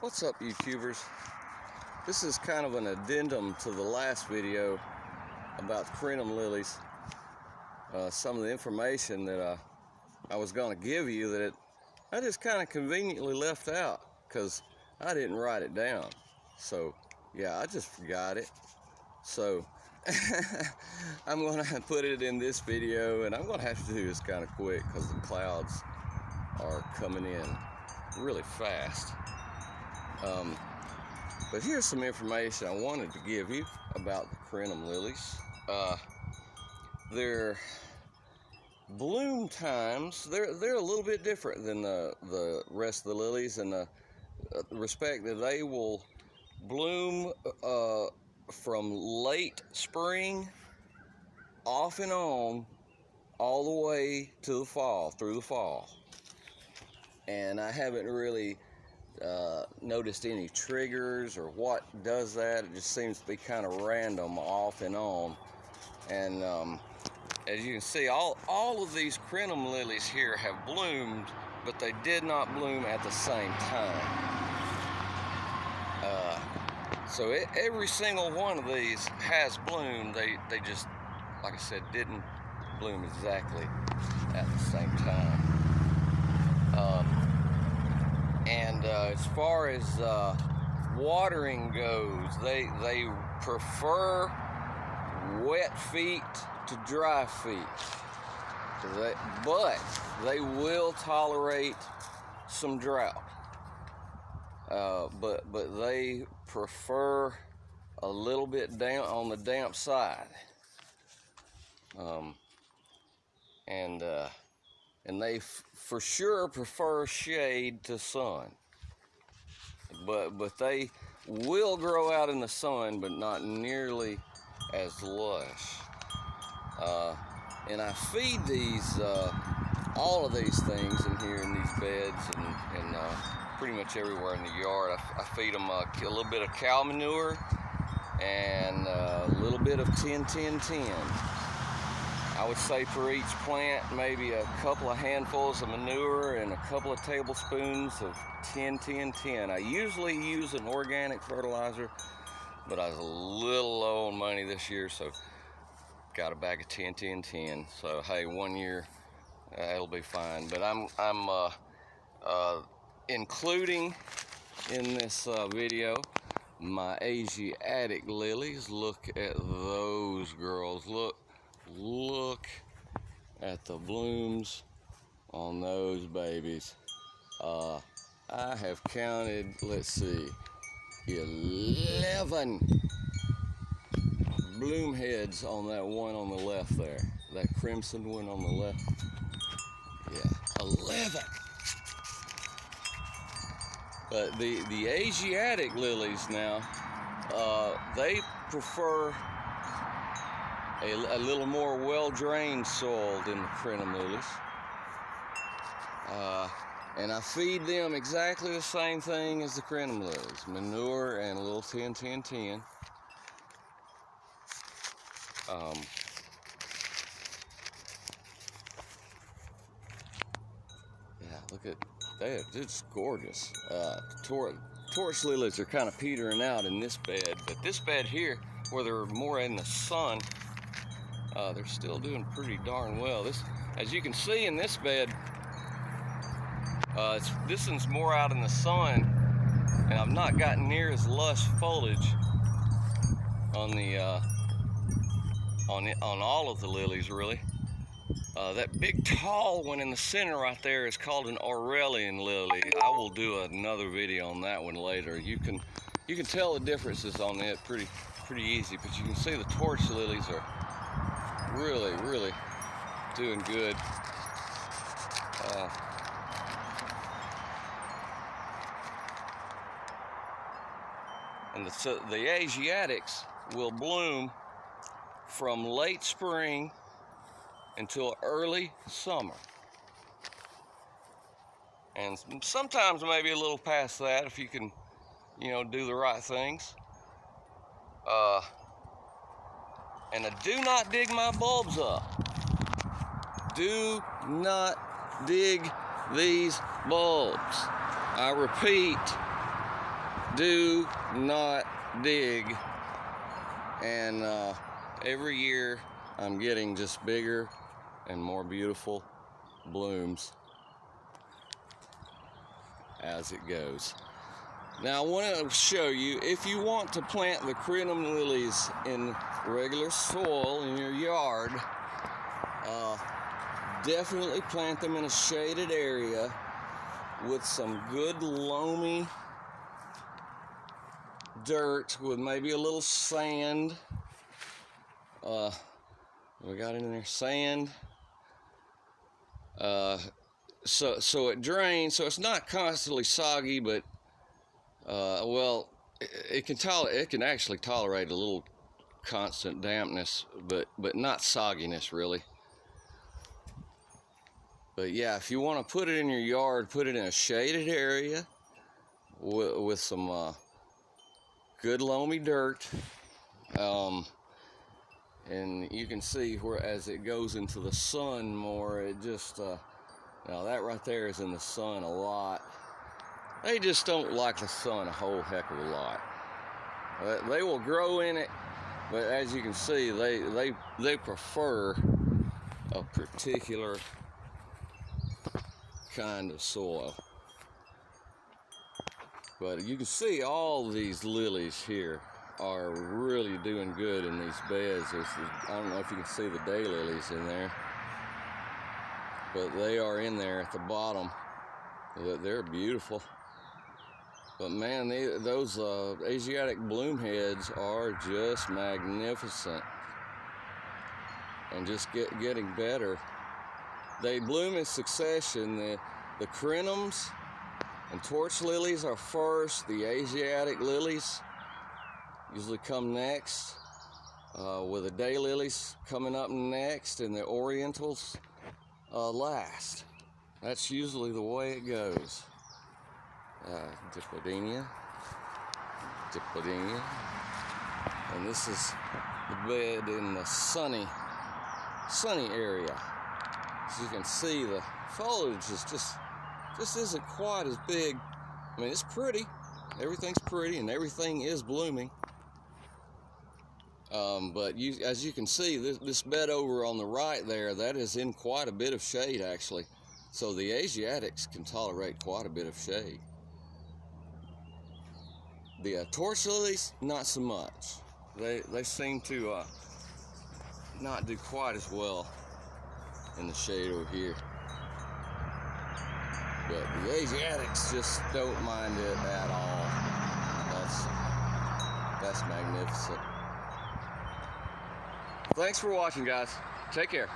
What's up, YouTubers? This is kind of an addendum to the last video about crinum lilies. Some of the information that I was going to give you that I just kind of conveniently left out because I didn't write it down. So yeah, I just forgot it. So I'm going to put it in this video, and I'm going to have to do this kind of quick because the clouds are coming in really fast. But here's some information I wanted to give you about the crinum lilies. Their bloom times, they're a little bit different than the rest of the lilies in the respect that they will bloom from late spring off and on all the way to the fall, through the fall. And I haven't really noticed any triggers or what does that. It just seems to be kind of random off and on. And as you can see, all of these crinum lilies here have bloomed, but they did not bloom at the same time. So every single one of these has bloomed. They just, like I said, didn't bloom exactly at the same time. As far as watering goes, they prefer wet feet to dry feet. But they will tolerate some drought. But they prefer a little bit damp on the damp side. And they for sure prefer shade to sun. But they will grow out in the sun, but not nearly as lush. And I feed these, all of these things in here in these beds and pretty much everywhere in the yard. I feed them a little bit of cow manure and a little bit of 10-10-10. I would say for each plant, maybe a couple of handfuls of manure and a couple of tablespoons of 10-10-10. I usually use an organic fertilizer, but I was a little low on money this year, so got a bag of 10-10-10. So hey, 1 year, it'll be fine. But I'm including in this video my Asiatic lilies. Look at those girls. Look at the blooms on those babies. I have counted, let's see, 11 bloom heads on that one on the left there. That crimson one on the left. Yeah, 11. But the Asiatic lilies now, they prefer a little more well-drained soil than the crinum lilies. And I feed them exactly the same thing as the crinum lilies, manure and a little 10-10-10. Yeah, look at that, it's gorgeous. Torch lilies are kind of petering out in this bed, but this bed here, where they're more in the sun, they're still doing pretty darn well. This, as you can see in this bed, this one's more out in the sun, and I've not gotten near as lush foliage on the on all of the lilies really. That big tall one in the center right there is called an Aurelian lily. I will do another video on that one later. You can tell the differences on it pretty easy, but you can see the torch lilies are really doing good. And the Asiatics will bloom from late spring until early summer. And sometimes maybe a little past that if you can, do the right things. And do not dig my bulbs up. Do not dig these bulbs. I repeat, do not dig. And every year I'm getting just bigger and more beautiful blooms as it goes. Now I want to show you, if you want to plant the crinum lilies in regular soil in your yard, definitely plant them in a shaded area with some good loamy dirt with maybe a little sand. We got in there sand, so it drains, so it's not constantly soggy, but well, it can actually tolerate a little constant dampness, but not sogginess really. But yeah, if you want to put it in your yard, put it in a shaded area with some good loamy dirt, and you can see where as it goes into the sun more, it just now that right there is in the sun a lot. They just don't like the sun a whole heck of a lot. They will grow in it, but as you can see, they prefer a particular kind of soil. But you can see all these lilies here are really doing good in these beds. I don't know if you can see the daylilies in there, but they are in there at the bottom. They're beautiful. But man, those Asiatic bloom heads are just magnificent and just getting better. They bloom in succession. The crinums and torch lilies are first. The Asiatic lilies usually come next, with the daylilies coming up next, and the orientals last. That's usually the way it goes. Diplodenia, and this is the bed in the sunny area. As you can see, the foliage is just isn't quite as big. I mean, it's pretty. Everything's pretty and everything is blooming. But as you can see, this bed over on the right there, that is in quite a bit of shade actually. So the Asiatics can tolerate quite a bit of shade. The torch lilies, not so much. They seem to not do quite as well in the shade over here. But the Asiatics just don't mind it at all. That's magnificent. Thanks for watching, guys. Take care.